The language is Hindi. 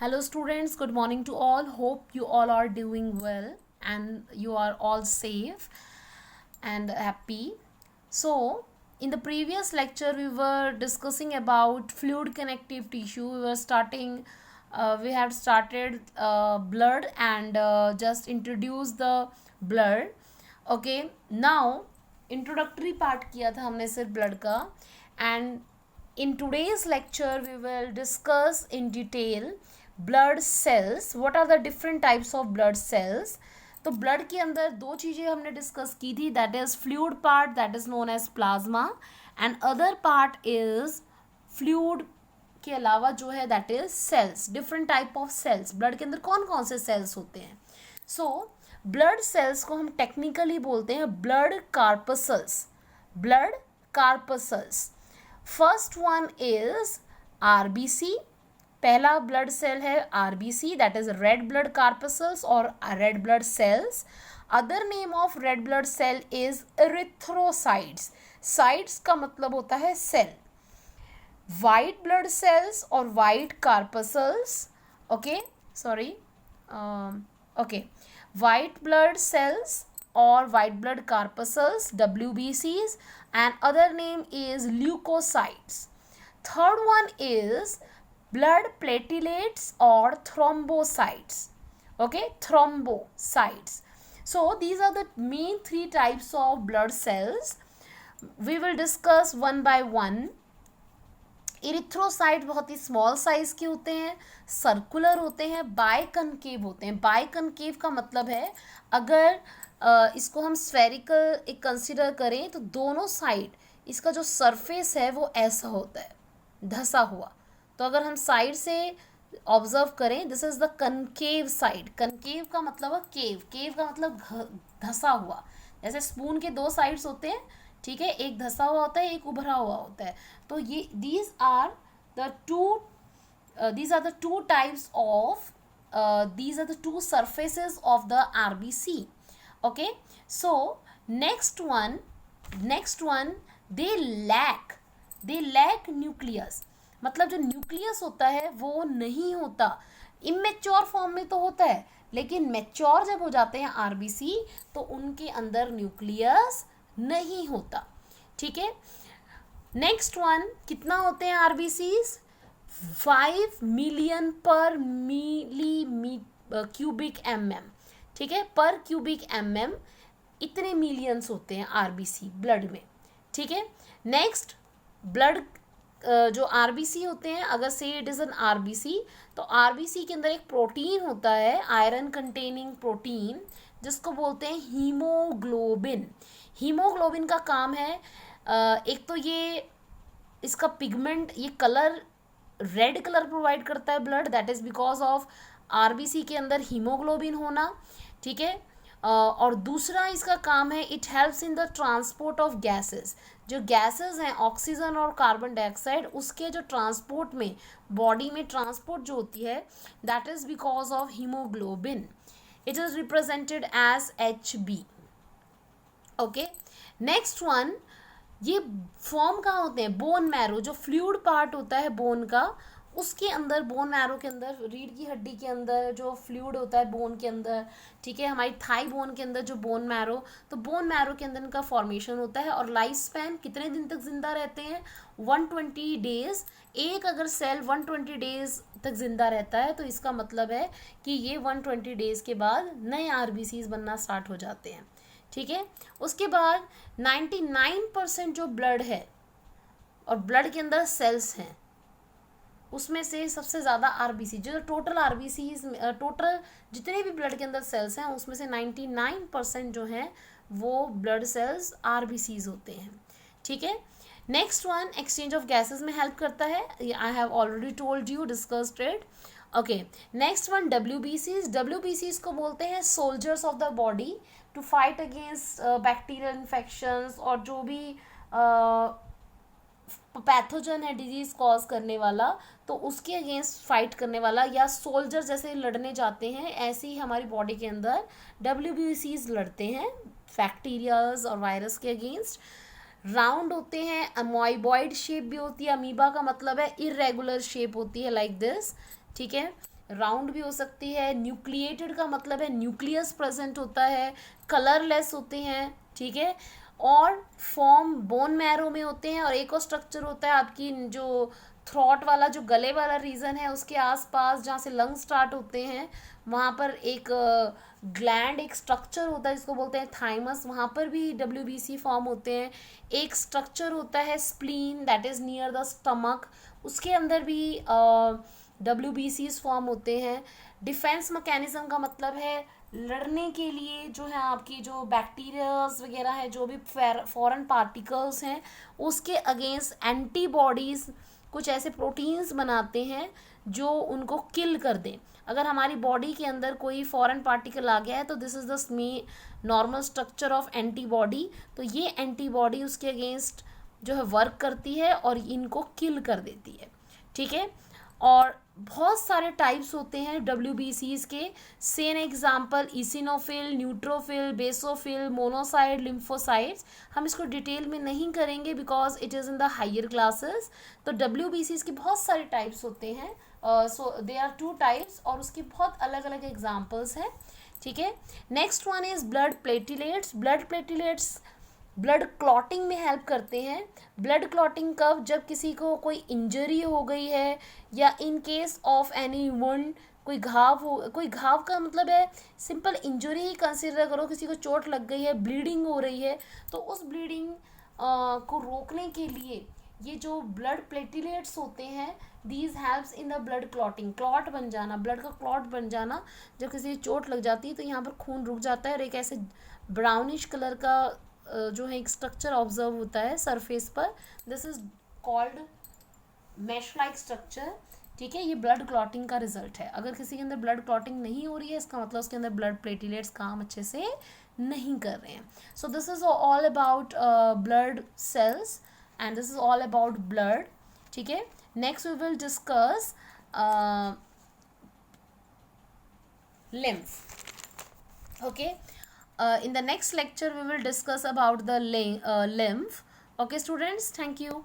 Hello students, good morning to all. Hope you all are doing well and you are all safe and happy. So, in the previous lecture we were discussing about fluid connective tissue. We had started blood and just introduced the blood. Okay, now introductory part किया था हमने सिर्फ blood का and in today's lecture we will discuss in detail blood cells. What are the different types of blood cells? तो ब्लड के अंदर दो चीज़ें हमने डिस्कस की थी, that is fluid part that is known as plasma and other part is fluid के अलावा जो है that is cells. Different type of cells blood के अंदर कौन कौन से सेल्स होते हैं. सो ब्लड सेल्स को हम टेक्निकली बोलते हैं blood corpuscles. Blood corpuscles. First one is RBC. पहला ब्लड सेल है RBC that is red blood corpuscles और red blood cells. Other name of red blood cell is erythrocytes. Cytes का मतलब होता है सेल. वाइट ब्लड सेल्स और white corpuscles. Okay sorry okay white blood cells or white blood corpuscles WBCs and other name is leukocytes. Third one is blood platelets or thrombocytes. Okay, thrombocytes. So these are the main three types of blood cells. We will discuss one by one. Erythrocyte बहुत ही स्मॉल साइज के होते हैं, सर्कुलर होते हैं, बायकनकेव होते हैं. बायकनकेव का मतलब है अगर इसको हम स्फेरिकल एक कंसिडर करें तो दोनों साइड इसका जो सरफेस है वो ऐसा होता है धसा हुआ. तो अगर हम साइड से ऑब्जर्व करें this is the concave side. Concave का मतलब है केव. केव का मतलब धसा हुआ. जैसे स्पून के दो साइड्स होते हैं, ठीक है, एक धसा हुआ होता है एक उभरा हुआ होता है. तो ये these are the two types of these are the two surfaces of the RBC. Okay, so next one they lack nucleus. मतलब जो न्यूक्लियस होता है वो नहीं होता. इमेच्योर फॉर्म में तो होता है लेकिन मैच्योर जब हो जाते हैं आरबीसी तो उनके अंदर न्यूक्लियस नहीं होता. ठीक है. नेक्स्ट वन, कितना होते हैं आरबीसीज? 5 मिलियन पर क्यूबिक mm. ठीक है, पर क्यूबिक mm इतने मिलियंस होते हैं आरबीसी ब्लड में. ठीक है. नेक्स्ट ब्लड जो आरबीसी होते हैं, अगर से इट इज़ एन आरबीसी तो आरबीसी के अंदर एक प्रोटीन होता है आयरन कंटेनिंग प्रोटीन जिसको बोलते हैं हीमोग्लोबिन. हीमोग्लोबिन का काम है एक तो ये इसका पिगमेंट, ये कलर रेड कलर प्रोवाइड करता है blood, that is because of RBC के अंदर हीमोग्लोबिन होना. ठीक है. और दूसरा इसका काम है it helps in the transport of gases. जो गैसेस हैं ऑक्सीजन और कार्बन डाइऑक्साइड उसके जो ट्रांसपोर्ट में बॉडी में ट्रांसपोर्ट जो होती है that is because of haemoglobin. It is represented as HB. Okay. Next one, ये फॉर्म कहाँ होते हैं? Bone marrow. जो फ्लूइड पार्ट होता है बोन का उसके अंदर, बोन मैरो के अंदर, रीढ़ की हड्डी के अंदर जो फ्लूइड होता है बोन के अंदर. ठीक है. हमारी थाई बोन के अंदर जो बोन मैरो, तो बोन मैरो के अंदर इनका फॉर्मेशन होता है. और लाइफ स्पैन कितने दिन तक जिंदा रहते हैं? 120 डेज. एक अगर सेल 120 डेज तक जिंदा रहता है तो इसका मतलब है कि ये 120 डेज के बाद नए आरबीसीज बनना स्टार्ट हो जाते हैं. ठीक है. उसके बाद 99% जो ब्लड है और ब्लड के अंदर सेल्स हैं उसमें से सबसे ज़्यादा आरबीसी, जो टोटल आरबीसीज, टोटल जितने भी ब्लड के अंदर सेल्स हैं उसमें से 99% जो हैं वो ब्लड सेल्स आरबीसीज होते हैं. ठीक है. Next one, exchange of gases में हेल्प करता है. I have already told you, discussed it. Okay. Next one, डब्ल्यूबीसीज को बोलते हैं soldiers of the body to fight against bacterial infections और जो भी पैथोजन है डिजीज कॉज करने वाला तो उसके अगेंस्ट फाइट करने वाला, या सोल्जर जैसे लड़ने जाते हैं ऐसे ही हमारी बॉडी के अंदर WBCs लड़ते हैं बैक्टीरियाज और वायरस के अगेंस्ट. राउंड होते हैं, अमोइबॉइड शेप भी होती है. अमीबा का मतलब है इरेगुलर शेप होती है लाइक दिस. ठीक है. राउंड भी हो सकती है। न्यूक्लिएटेड का मतलब है न्यूक्लियस प्रेजेंट होता है, कलरलेस होते हैं, ठीक है। और फॉर्म बोन मैरो में होते हैं। और एक और स्ट्रक्चर होता है आपकी जो थ्रॉट वाला, जो गले वाला रीजन है उसके आसपास जहाँ से लंग स्टार्ट होते हैं, वहाँ पर एक ग्लैंड, एक स्ट्रक्चर होता है जिसको बोलते हैं थाइमस, वहाँ पर भी डब्ल्यूबीसी फॉर्म होते हैं। एक स्ट्रक्चर होता है spleen, that is near the stomach, उसके अंदर भी डब्ल्यूबीसीज फॉर्म होते हैं। डिफेंस मैकेनिज्म का मतलब है लड़ने के लिए जो है आपकी जो बैक्टीरियाज वगैरह है, जो भी फॉरेन पार्टिकल्स हैं, उसके अगेंस्ट एंटीबॉडीज़ कुछ ऐसे प्रोटीन्स बनाते हैं जो उनको किल कर दें। अगर हमारी बॉडी के अंदर कोई फॉरेन पार्टिकल आ गया है तो this is the normal structure of antibody. तो ये एंटीबॉडी उसके अगेंस्ट जो है वर्क करती है और इनको किल कर देती है, ठीक है। और बहुत सारे टाइप्स होते हैं डब्ल्यूबीसीज के। से an example eosinophil, neutrophil, basophil, monocyte, lymphocytes. हम इसको डिटेल में नहीं करेंगे because it is in the higher classes. तो डब्ल्यूबीसीज के बहुत सारे टाइप्स होते हैं, सो दे आर 2 टाइप्स और उसकी बहुत अलग अलग एग्जाम्पल्स हैं, ठीक है। Next one is blood platelets. Blood platelets blood clotting में हेल्प करते हैं। ब्लड क्लॉटिंग कब, जब किसी को कोई इंजरी हो गई है या in case of any wound, कोई घाव हो, कोई घाव का मतलब है सिंपल इंजरी ही कंसिडर करो, किसी को चोट लग गई है, ब्लीडिंग हो रही है, तो उस ब्लीडिंग को रोकने के लिए ये जो ब्लड प्लेटिलेट्स होते हैं, these helps in the blood clotting, clot बन जाना, ब्लड का क्लॉट बन जाना। जब किसी की चोट लग जाती है तो यहाँ पर खून रुक जाता है और एक ऐसे ब्राउनिश कलर का जो है एक स्ट्रक्चर ऑब्जर्व होता है सरफेस पर, this is called mesh like structure, ठीक है। ये ब्लड क्लॉटिंग का रिजल्ट है। अगर किसी के अंदर ब्लड क्लॉटिंग नहीं हो रही है इसका मतलब उसके अंदर ब्लड प्लेटिलेट्स काम अच्छे से नहीं कर रहे हैं। So this is all about blood cells and this is all about blood, ठीक है। Next we will discuss lymph, okay. In the next lecture we will discuss about the lymph. Okay students, thank you.